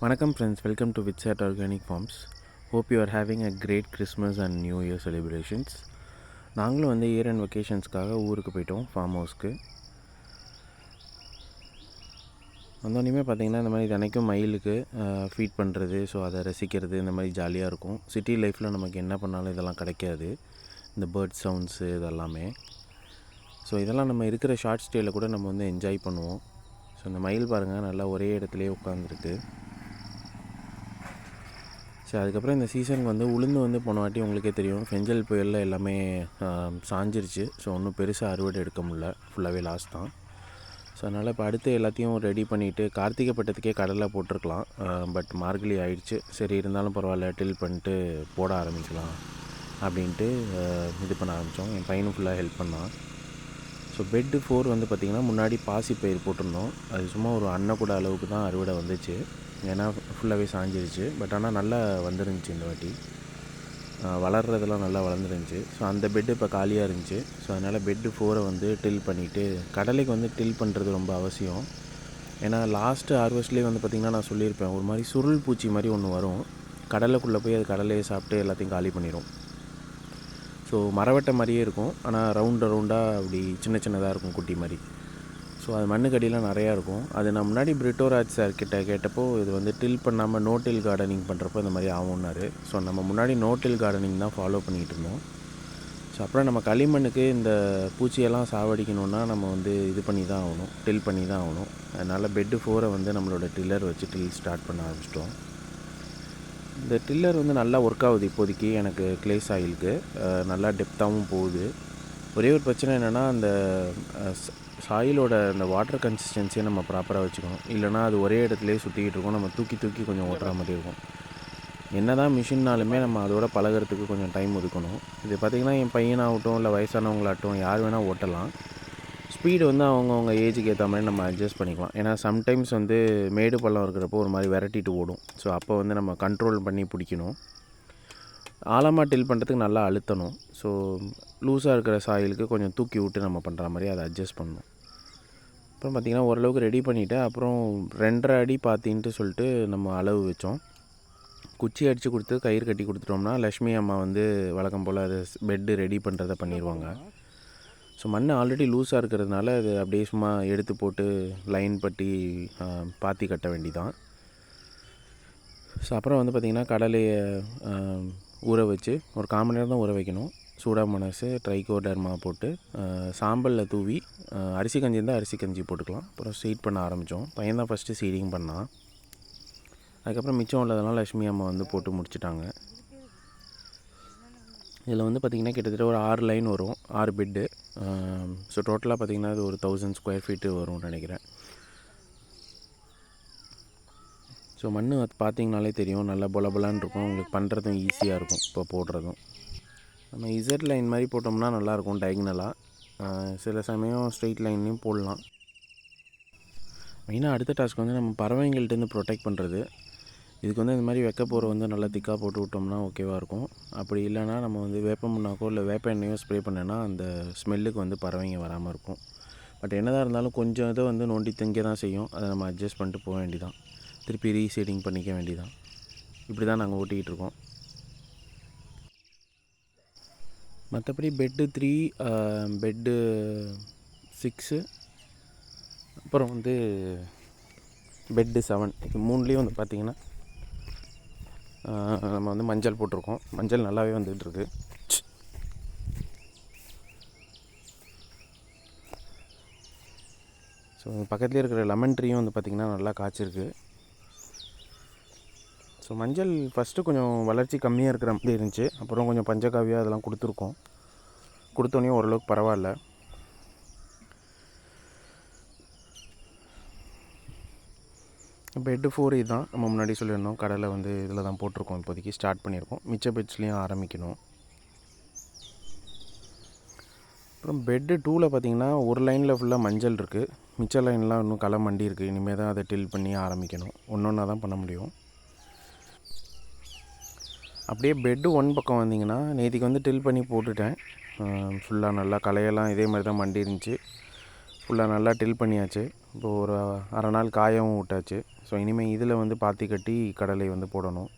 Vanakkam friends, welcome to Vitsat Organic Farms. Hope you are having a great Christmas and New Year celebrations. நாங்களும் வந்து year and வெக்கேஷன்ஸ்க்காக ஊருக்கு போயிட்டோம் form ஹவுஸ்க்கு. வந்தோடனே பார்த்திங்கன்னா இந்த மாதிரி தினைக்கும் மயிலுக்கு ஃபீட் பண்ணுறது, ஸோ அதை ரசிக்கிறது இந்த மாதிரி ஜாலியாக இருக்கும். சிட்டி லைஃப்பில் நமக்கு என்ன பண்ணாலும் இதெல்லாம் கிடைக்காது, இந்த பேர்ட் சவுண்ட்ஸு இதெல்லாமே. ஸோ இதெல்லாம் நம்ம இருக்கிற ஷார்ட் ஸ்டேயில் கூட நம்ம வந்து என்ஜாய் பண்ணுவோம். ஸோ இந்த மயில் பாருங்கள் நல்லா ஒரே இடத்துலையே உட்காந்துருக்கு. ஸோ அதுக்கப்புறம் இந்த சீசனுக்கு வந்து உளுந்து வந்து போன வாட்டி உங்களுக்கே தெரியும், ஃபெஞ்சல் புயலில் எல்லாமே சாஞ்சிருச்சு. ஸோ ஒன்றும் பெருசாக அறுவடை எடுக்க முடியல, ஃபுல்லாகவே லாஸ் தான். ஸோ அதனால் இப்போ அடுத்து எல்லாத்தையும் ரெடி பண்ணிவிட்டு கார்த்திகை பட்டத்துக்கே கடலை போட்டிருக்கலாம், பட் மார்கழி ஆயிடுச்சு. சரி இருந்தாலும் பரவாயில்ல, டில் பண்ணிட்டு போட ஆரம்பிக்கலாம் அப்படின்ட்டு இது பண்ண ஆரம்பித்தோம். என் பையனும் ஃபுல்லாக ஹெல்ப் பண்ணான். ஸோ பெட்டு 4 வந்து பார்த்திங்கன்னா முன்னாடி பாசி பயிர் போட்டிருந்தோம். அது சும்மா ஒரு அன்னக்கூட அளவுக்கு தான் அறுவடை வந்துச்சு, ஏன்னா ஃபுல்லாகவே சாஞ்சிருச்சு. பட் ஆனால் நல்லா வந்துருந்துச்சு இந்த வாட்டி, வளர்கிறதெல்லாம் நல்லா வளர்ந்துருந்துச்சு. ஸோ அந்த பெட்டு இப்போ காலியாக இருந்துச்சு. ஸோ அதனால் பெட்டு 4 வந்து டில் பண்ணிவிட்டு, கடலைக்கு வந்து டில் பண்ணுறது ரொம்ப அவசியம். ஏன்னா லாஸ்ட்டு ஹார்வெஸ்ட்லேயே வந்து பார்த்திங்கன்னா நான் சொல்லியிருப்பேன், ஒரு மாதிரி சுருள் பூச்சி மாதிரி ஒன்று வரும், கடலைக்குள்ளே போய் அது கடலையை சாப்பிட்டு எல்லாத்தையும் காலி பண்ணிடும். ஸோ மரவட்டை மாதிரியே இருக்கும், ஆனால் ரவுண்டாக அப்படி சின்னதாக இருக்கும், குட்டி மாதிரி. ஸோ அது மண்ணுக்கடியெலாம் நிறையா இருக்கும். அது நான் முன்னாடி பிரிட்டோராஜ் சார் கிட்ட கேட்டப்போ, இது வந்து டில் பண்ணாமல் நோ டில் கார்டனிங் பண்ணுறப்போ இந்த மாதிரி ஆகும்னாரு. ஸோ நம்ம முன்னாடி நோ டில் கார்டனிங் தான் ஃபாலோ பண்ணிகிட்டு இருந்தோம். ஸோ அப்புறம் நம்ம களிமண்ணுக்கு இந்த பூச்சியெல்லாம் சாவடிக்கணுன்னா நம்ம வந்து இது பண்ணி தான் ஆகணும், டில் பண்ணி தான் ஆகணும். அதனால் பெட்டு 4 வந்து நம்மளோட டில்லர் வச்சு டில் ஸ்டார்ட் பண்ண ஆரம்பிச்சிட்டோம். இந்த டில்லர் வந்து நல்லா ஒர்க் ஆகுது இப்போதைக்கு எனக்கு க்ளே சாயிலுக்கு, நல்லா டெப்த்தாகவும் போகுது. ஒரே ஒரு பிரச்சனை என்னென்னா, அந்த சாயிலோட அந்த வாட்டர் கன்சிஸ்டன்சியை நம்ம ப்ராப்பராக வச்சுக்கணும். இல்லைனா அது ஒரே இடத்துலையே சுற்றிக்கிட்டு இருக்கும், நம்ம தூக்கி கொஞ்சம் ஓட்டுற மாதிரி இருக்கும். என்ன தான் மிஷின்னாலுமே நம்ம அதோட பழகிறதுக்கு கொஞ்சம் டைம் ஒதுக்கணும். இது பார்த்திங்கன்னா என் பையனாகட்டும் இல்லை வயசானவங்களாகட்டும் யார் வேணால் ஓட்டலாம். ஸ்பீடு வந்து அவங்கவுங்க ஏஜுக்கு ஏற்ற மாதிரி நம்ம அட்ஜஸ்ட் பண்ணிக்கலாம். ஏன்னா சம்டைம்ஸ் வந்து மேடு பள்ளம் இருக்கிறப்போ ஒரு மாதிரி விரட்டிட்டு ஓடும். ஸோ அப்போ வந்து நம்ம கண்ட்ரோல் பண்ணி பிடிக்கணும். ஆழமாக டில் பண்ணுறதுக்கு நல்லா அழுத்தணும். ஸோ லூஸாக இருக்கிற சாயிலுக்கு கொஞ்சம் தூக்கி விட்டு நம்ம பண்ணுற மாதிரி அதை அட்ஜஸ்ட் பண்ணணும். அப்புறம் பார்த்திங்கன்னா ஓரளவுக்கு ரெடி பண்ணிவிட்டு, அப்புறம் 2.5 அடி பாத்தின்ட்டு சொல்லிட்டு நம்ம அளவு வச்சோம். குச்சி அடித்து கொடுத்து கயிறு கட்டி கொடுத்துட்டோம்னா லக்ஷ்மி அம்மா வந்து வழக்கம் போல் அது பெட்டு ரெடி பண்ணுறதை பண்ணிடுவாங்க. ஸோ மண் ஆல்ரெடி லூஸாக இருக்கிறதுனால அது அப்படியே சும்மா எடுத்து போட்டு லைன் பட்டி பாத்தி கட்ட வேண்டிதான். ஸோ அப்புறம் வந்து பார்த்திங்கன்னா கடலையை ஊற வச்சு ஒரு 1/4 மணி நேரம் தான் ஊற வைக்கணும். சூடாமோனாஸு ட்ரைகோடர்மா போட்டு சாம்பலில் தூவி, அரிசி கஞ்சி இருந்தால் அரிசி கஞ்சி போட்டுக்கலாம். அப்புறம் சீட் பண்ண ஆரம்பித்தோம். பையன் தான் ஃபஸ்ட்டு சீடிங் பண்ணான். அதுக்கப்புறம் மிச்சம் உள்ளதெல்லாம் லக்ஷ்மி அம்மா வந்து போட்டு முடிச்சிட்டாங்க. இதில் வந்து பார்த்திங்கன்னா கிட்டத்தட்ட ஒரு 6 லைன் வரும், 6 பெட்டு. ஸோ டோட்டலாக பார்த்திங்கன்னா அது ஒரு 1000 ஸ்கொயர் ஃபீட்டு வரும்னு நினைக்கிறேன். ஸோ மண் பார்த்திங்கனாலே தெரியும், நல்லா பொலபலான்னு இருக்கும், உங்களுக்கு பண்ணுறதும் ஈஸியாக இருக்கும். இப்போ போடுறதும் நம்ம இசட் லைன் மாதிரி போட்டோம்னா நல்லாயிருக்கும் டயக்னலாக, சில சமயம் ஸ்ட்ரெயிட் லைன்லேயும் போடலாம். மெயினாக அடுத்த டாஸ்க் வந்து நம்ம பறவைங்கள்ட்டேருந்து ப்ரொடெக்ட் பண்ணுறது. இதுக்கு வந்து இந்த மாதிரி வெக்கப்போரை வந்து நல்லா திக்காக போட்டு விட்டோம்னா ஓகேவாக இருக்கும். அப்படி இல்லைனா நம்ம வந்து வேப்ப முன்னாக்கோ இல்லை வேப்ப எண்ணெயோ ஸ்ப்ரே பண்ணேன்னா அந்த ஸ்மெல்லுக்கு வந்து பறவைங்க வராமல் இருக்கும். பட் என்னதான் இருந்தாலும் கொஞ்சம் இதை வந்து நோண்டி திங்க தான் செய்யும், அதை நம்ம அட்ஜஸ்ட் பண்ணிட்டு போக வேண்டியதான், திருப்பி ரீசீடிங் பண்ணிக்க வேண்டியதான். இப்படி தான் நாங்கள் ஓட்டிக்கிட்டு இருக்கோம். மற்றபடி பெட்டு 3, பெட்டு 6, அப்புறம் வந்து பெட்டு 7, இது 3லேயும் வந்து பார்த்திங்கன்னா நம்ம வந்து மஞ்சள் போட்டிருக்கோம். மஞ்சள் நல்லாவே வந்துகிட்ருக்கு. ஸோ பக்கத்துலேயே இருக்கிற லெமன் ட்ரீயும் வந்து பார்த்திங்கன்னா நல்லா காய்ச்சிருக்கு. ஸோ மஞ்சள் ஃபஸ்ட்டு கொஞ்சம் வளர்ச்சி கம்மியாக இருக்கிற மாதிரி இருந்துச்சு, அப்புறம் கொஞ்சம் பஞ்சகாவியாக அதெல்லாம் கொடுத்துருக்கோம். கொடுத்தோன்னே ஓரளவுக்கு பரவாயில்ல. பெட்டு 4 இதுதான் நம்ம முன்னாடி சொல்லியிருந்தோம், கடலை வந்து இதில் தான் போட்டிருக்கோம். இப்போதைக்கு ஸ்டார்ட் பண்ணியிருக்கோம், மிச்ச பெட்ஸ்லேயும் ஆரம்பிக்கணும். அப்புறம் பெட்டு 2ல் பார்த்திங்கன்னா ஒரு லைனில் ஃபுல்லாக மஞ்சள் இருக்குது, மிச்ச லைன்லாம் இன்னும் களை மண்டி இருக்குது. இனிமேல் தான் அதை டில் பண்ணி ஆரம்பிக்கணும், ஒன்றா தான் பண்ண முடியும். அப்படியே பெட்டு 1 பக்கம் வந்திங்கன்னா, நேற்றுக்கு வந்து டில் பண்ணி போட்டுட்டேன். ஃபுல்லாக நல்லா களையெல்லாம் இதே மாதிரி தான் மண்டி இருந்துச்சு. ஃபுல்லாக நல்லா டில் பண்ணியாச்சு. இப்போது ஒரு அரை நாள் காயவும் விட்டாச்சு. ஸோ இனிமேல் இதில் வந்து பாத்தி கட்டி கடலை வந்து போடணும்.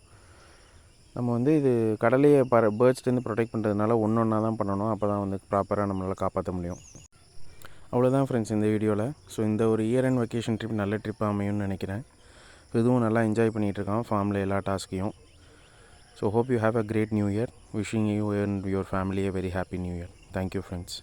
நம்ம வந்து இது கடலையை பேர்ட்ஸ்லேருந்து ப்ரொடெக்ட் பண்ணுறதுனால ஒன்றா தான் பண்ணணும். அப்போ தான் வந்து ப்ராப்பராக நம்மளால் காப்பாற்ற முடியும். அவ்வளோதான் ஃப்ரெண்ட்ஸ் இந்த வீடியோவில். ஸோ இந்த ஒரு இயர் அண்ட் வெக்கேஷன் ட்ரிப் நல்ல ட்ரிப்பாக அமையும்னு நினைக்கிறேன். இதுவும் நல்லா என்ஜாய் பண்ணிகிட்ருக்கான் ஃபார்மில் எல்லா டாஸ்க்கையும். So hope you have a great new year. Wishing you and your family a very happy new year. Thank you friends.